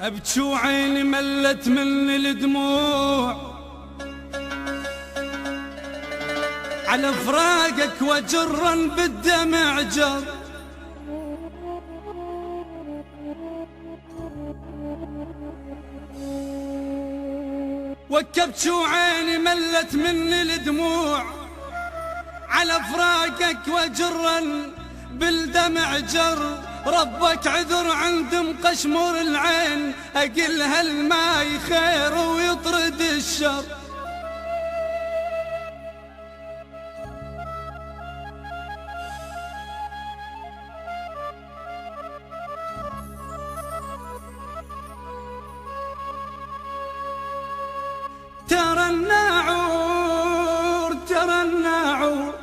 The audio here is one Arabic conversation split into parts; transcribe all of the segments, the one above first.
ابكي وعيني ملت من الدموع على فراقك وجرا بالدمع جر. وكبت وعيني ملت من الدموع على فراقك وجرا بالدمع جر. ربك عذر عند مقشمر العين، اقل هالماي خير ويطرد الشر. ترى الناعور ترى الناعور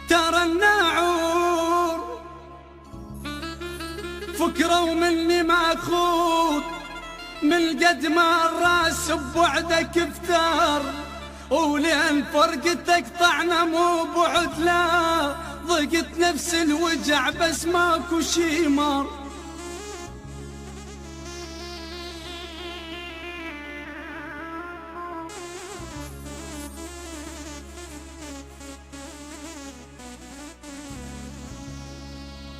ترى الناعور فكرة ومني ماخوذ، من قد ما الراس بوعدك افتار. ولين فرقتك طعنا مو بعد، لا ضقت نفس الوجع بس ماكو شي مار.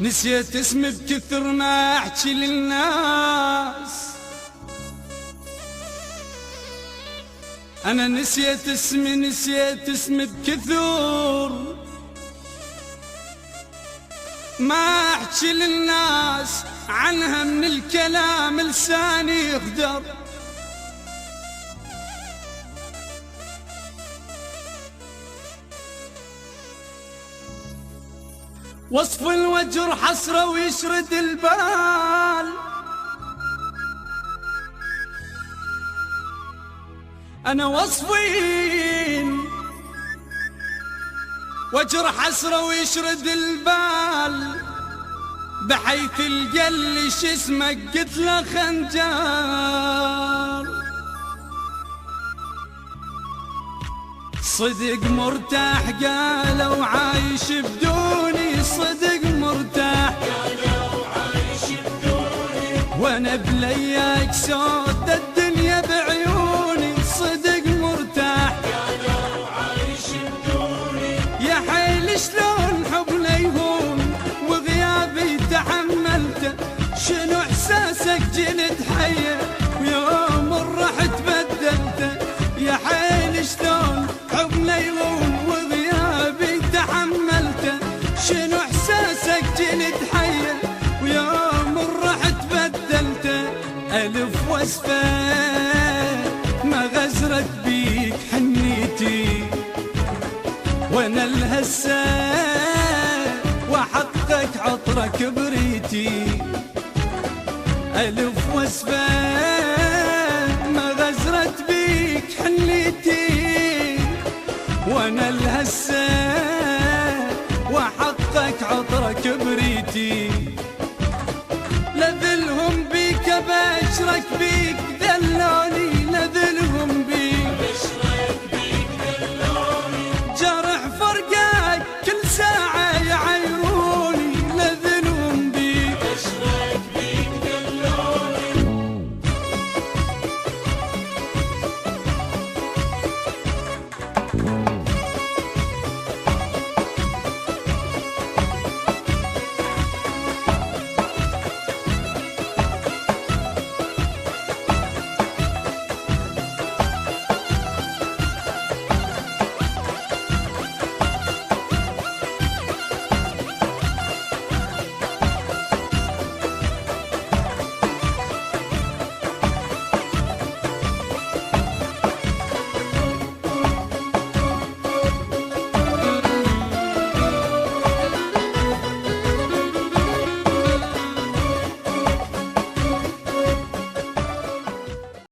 نسيت اسمي بكثر ما احكي للناس، انا نسيت اسمي بكثر ما احكي للناس عنها، من الكلام لساني يخدر. وصف الوجر حسرة ويشرد البال، أنا وصفين وجر حسرة ويشرد البال، بحيث القل شو اسمك قلت له خنجر. صدق مرتاح قالوا عايش بدوني، صدق مرتاح قالوا عايش بدوني، وانا بلياك سود الدنيا بعيوني. صدق مرتاح قالوا عايش بدوني، يا حيل شلون حبنا يهون وغيابي تحملته. شنو احساسك جنت حيه ويوم رحت بدلته، يا حيل شلون حبنا يهون وغيابي تحملته. شنو احساسك جنت حيه ويوم رحت بدلته. الف وصفه ما غزرت بيك حنيتي، وانا الهسه وحقك عطرك بريتي. الف وصفه